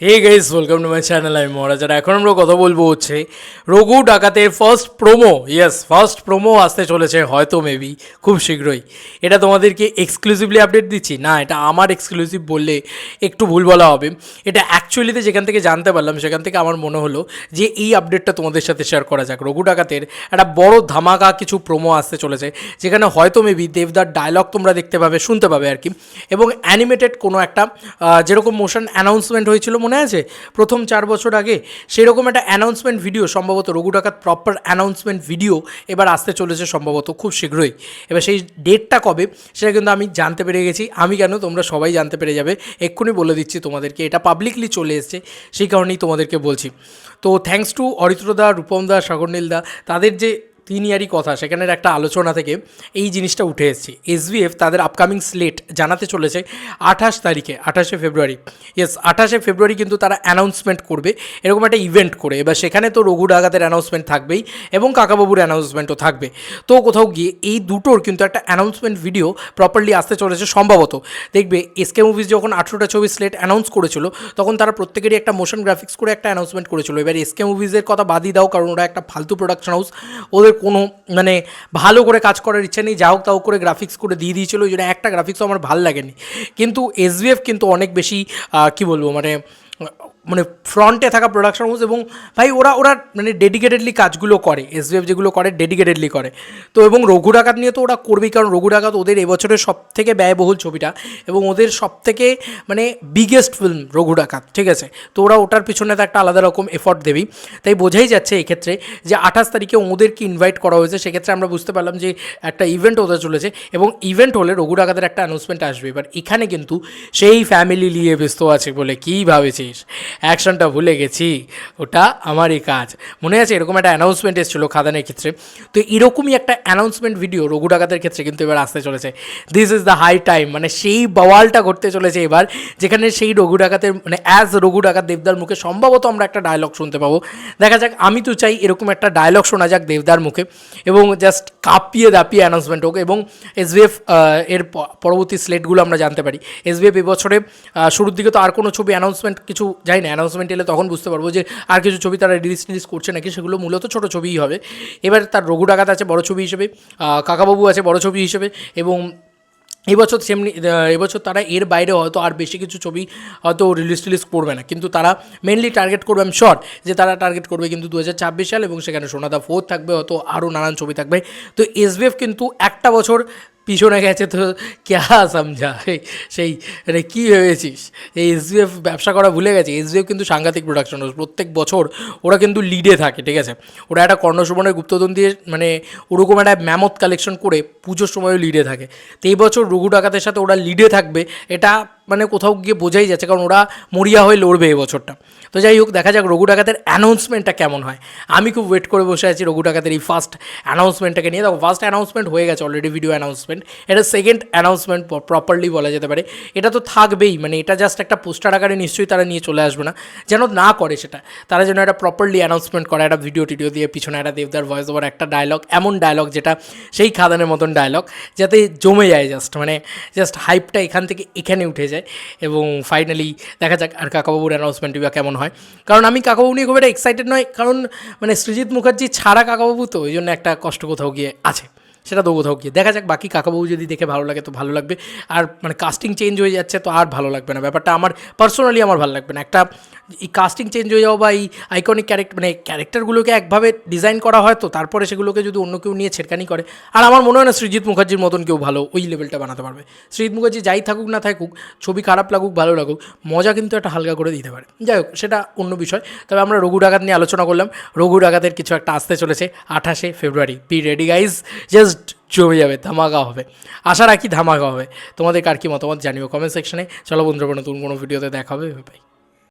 Hey guys, welcome to my channel. আমি মহারাজ। আর এখন আমরা কথা বলবো হচ্ছে রঘু ডাকাতের first promo. Yes, first promo আসতে চলেছে হয়তো মেবি খুব শীঘ্রই। এটা তোমাদেরকে এক্সক্লুসিভলি আপডেট দিচ্ছি না, এটা আমার এক্সক্লুসিভ বললে একটু ভুল বলা হবে। এটা অ্যাকচুয়ালিতে যেখান থেকে জানতে পারলাম সেখান থেকে আমার মনে হলো যে এই আপডেটটা তোমাদের সাথে শেয়ার করা যাক। রঘু ডাকাতের একটা বড় ধামাকা কিছু প্রোমো আসতে চলেছে, যেখানে হয়তো মেবি দেবদার ডায়লগ তোমরা দেখতে পাবে, শুনতে পাবে আর কি। এবং অ্যানিমেটেড কোনো একটা যেরকম মোশন অ্যানাউন্সমেন্ট হয়েছিল মনে আছে প্রথম 4 বছর আগে, সেরকম একটা অ্যানাউন্সমেন্ট ভিডিও সম্ভবত রঘু ডাকাত প্রপার অ্যানাউন্সমেন্ট ভিডিও এবার আসতে চলেছে সম্ভবত খুব শীঘ্রই। এবার সেই ডেটটা কবে সেটা কিন্তু আমি জানতে পেরে গেছি। আমি কেন, তোমরা সবাই জানতে পেরে যাবে। এক্ষুনি বলে দিচ্ছি তোমাদেরকে, এটা পাবলিকলি চলে এসছে, সেই কারণেই তোমাদেরকে বলছি। তো থ্যাঙ্কস টু অরিত্রদা, রূপম দা, সাগরনীল দা, তাদের যে 3 ইয়ারই কথা, সেখানের একটা আলোচনা থেকে এই জিনিসটা উঠে এসেছে। এসভিএফ তাদের আপকামিং স্লেট জানাতে চলেছে 28 তারিখে, 28শে ফেব্রুয়ারি। ইয়েস, 28শে ফেব্রুয়ারি কিন্তু তারা অ্যানাউন্সমেন্ট করবে এরকম একটা ইভেন্ট করে। এবার সেখানে তো রঘু ডাকাতের অ্যানাউন্সমেন্ট থাকবেই এবং কাকাবাবুর অ্যানাউন্সমেন্টও থাকবে। তো কোথাও গিয়ে এই দুটোর কিন্তু একটা অ্যানাউন্সমেন্ট ভিডিও প্রপারলি আসতে চলেছে সম্ভবত। দেখবে এসকে মুভিজ যখন 18টা ছবি স্লেট অ্যানাউন্স করেছিল, তখন তারা প্রত্যেকেরই একটা মোশন গ্রাফিক্স করে একটা অ্যানাউন্সমেন্ট করেছিল। এবার এসকে মুভিজের কথা বাদই দাও, কারণ ওরা একটা ফালতু প্রোডাকশন হাউস, ওদের কোনো মানে ভালো করে কাজ করার ইচ্ছা নেই, যা হোক তাও করে গ্রাফিক্স করে দিয়ে দিয়েছিল। ওই জন্য একটা গ্রাফিক্সও আমার ভালো লাগেনি। কিন্তু এসভিএফ কিন্তু অনেক বেশি কী বলবো, মানে ফ্রন্টে থাকা প্রোডাকশন হাউস, এবং ভাই ওরা ওরা মানে ডেডিকেটেডলি কাজগুলো করে। এসভিএফ যেগুলো করে ডেডিকেটেডলি করে। তো এবং রঘু ডাকাত নিয়ে তো ওরা করবেই, কারণ রঘু ডাকাত ওদের এবছরের সবথেকে ব্যয়বহুল ছবিটা এবং ওদের সবথেকে মানে বিগেস্ট ফিল্ম রঘু ডাকাত, ঠিক আছে। তো ওরা ওটার পিছনে তো একটা আলাদা রকম এফর্ট দেবেই। তাই বোঝাই যাচ্ছে এক্ষেত্রে যে 28 তারিখে ওদেরকে ইনভাইট করা হয়েছে। সেক্ষেত্রে আমরা বুঝতে পারলাম যে একটা ইভেন্ট হতে চলেছে, এবং ইভেন্ট হলে রঘু ডাকাতের একটা অ্যানাউন্সমেন্ট আসবে। এবার এখানে কিন্তু সেই ফ্যামিলি নিয়ে ব্যস্ত আছে বলে কী ভাবেছিস, অ্যাকশনটা ভুলে গেছি, ওটা আমারই কাজ। মনে আছে এরকম একটা অ্যানাউন্সমেন্ট এসেছিলো খাদানের ক্ষেত্রে। তো এরকমই একটা অ্যানাউন্সমেন্ট ভিডিও রঘু ডাকাতের ক্ষেত্রে কিন্তু এবার আসতে চলেছে। This is the high time, মানে সেই বওয়ালটা ঘটতে চলেছে এবার, যেখানে সেই রঘু ডাকাতের মানে অ্যাজ রঘু ডাকাত দেবদার মুখে সম্ভবত আমরা একটা ডায়লগ শুনতে পাবো। দেখা যাক, আমি তো চাই এরকম একটা ডায়লগ শোনা যাক দেবদার মুখে, এবং জাস্ট কাঁপিয়ে দাপিয়ে অ্যানাউন্সমেন্ট হোক। এবং এসভিএফ এর পরবর্তী স্লেটগুলো আমরা জানতে পারি। এসভিএফ এবছরে শুরুর দিকে তো আর কোনো ছবি অ্যানাউন্সমেন্ট কিছু যাই না, অ্যানাউন্সমেন্ট এলে তখন বুঝতে পারবো যে আর কিছু ছবি তারা রিলিজ করছে নাকি। সেগুলো মূলত ছোটো ছবিই হবে। এবার তার রঘু ডাকাত আছে বড় ছবি হিসেবে, কাকাবাবু আছে বড় ছবি হিসেবে, এবং এবছর এবছর তারা এর বাইরে হয়তো আর বেশি কিছু ছবি হয়তো রিলিজ করবে না, কিন্তু তারা মেনলি টার্গেট করবে, আমি শিওর যে তারা টার্গেট করবে কিন্তু 2026 সাল, এবং সেখানে সোনাদা 4 থাকবে, হয়তো আরও নানান ছবি থাকবে। তো এসভিএফ কিন্তু একটা বছর পিছনে গেছে, তো ক্যা সমঝা সেই মানে কী ভেবেছিস এই এসভিএফ ব্যবসা করা ভুলে গেছে। এসভিএফ কিন্তু সাংঘাতিক প্রোডাকশন হাউস, প্রত্যেক বছর ওরা কিন্তু লিডে থাকে, ঠিক আছে। ওরা একটা কর্ণসুবর্ণের গুপ্তধন দিয়ে মানে ওরকম একটা ম্যামথ কালেকশন করে পুজোর সময়ও লিডে থাকে। তো এই বছর রঘু ডাকাতের সাথে ওরা লিডে থাকবে, এটা মানে কোথাও গিয়ে বোঝাই যাচ্ছে, কারণ ওরা মরিয়া হয়ে লড়বে এবছরটা। তো যাই হোক, দেখা যাক রঘু ডাকাতের অ্যানাউন্সমেন্টটা কেমন হয়। আমি খুব ওয়েট করে বসে আছি রঘু ডাকাতের এই ফার্স্ট অ্যানাউন্সমেন্টটাকে নিয়ে। দেখো, ফার্স্ট অ্যানাউন্সমেন্ট হয়ে গেছে অলরেডি, ভিডিও অ্যানাউন্সমেন্ট। এটা সেকেন্ড অ্যানাউন্সমেন্ট প্রপারলি বলা যেতে পারে। এটা তো থাকবেই, মানে এটা জাস্ট একটা পোস্টার আকারে নিশ্চয়ই তারা নিয়ে চলে আসবে না, যেন না করে সেটা। তারা যেন একটা প্রপারলি অ্যানাউন্সমেন্ট করে, একটা ভিডিও টিডিও দিয়ে পিছনে একটা দেবদার ভয়েস ওভার, একটা ডায়লগ, এমন ডায়লগ যেটা সেই খাদানের মতন ডায়লগ, যাতে জমে যায় জাস্ট হাইপটা এখান থেকে এখানে উঠে যায়। এবং ফাইনালি দেখা যাক আর কাকাবাবুর অ্যানাউন্সমেন্টই বা কেমন হয়। কারণ আমি কাকাবাবু নিয়ে খুব একটা এক্সাইটেড নয়, কারণ মানে সৃজিত মুখার্জি ছাড়া কাকাবাবু, তো ওই জন্য একটা কষ্ট কোথাও গিয়ে আছে, সেটা তো কোথাও গিয়ে দেখা যাক। বাকি কাকাবাবু যদি দেখে ভালো লাগে তো ভালো লাগবে, আর মানে কাস্টিং চেঞ্জ হয়ে যাচ্ছে তো আর ভালো লাগবে না ব্যাপারটা। আমার পার্সোনালি আমার ভালো লাগবে না একটা এই কাস্টিং চেঞ্জ হয়ে যাওয়া, বা এই আইকনিক ক্যারেক্টারগুলোকে একভাবে ডিজাইন করা হয়, তো তারপরে সেগুলোকে যদি অন্য কেউ নিয়ে ছেড়কানি করে, আর আমার মনে হয় না সৃজিত মুখার্জির মতন কেউ ভালো ওই লেভেলটা বানাতে পারবে। সৃজিত মুখার্জি যাই থাকুক না থাকুক, ছবি খারাপ লাগুক ভালো লাগুক, মজা কিন্তু একটা হালকা করে দিতে পারে। যাই হোক, সেটা অন্য বিষয়। তবে আমরা রঘু ডাকাত নিয়ে আলোচনা করলাম। রঘু ডাকাতের কিছু একটা আসতে চলেছে 28শে ফেব্রুয়ারি। বি রেডি গাইজ, জাস্ট জমে যাবে, ধামাকা হবে। আশা রাখি ধামাকা হবে। তোমাদের কার কি মতামত জানিও কমেন্ট সেকশনে। চলো বন্ধুরা, নতুন কোনো ভিডিওতে দেখা হবে, বাই।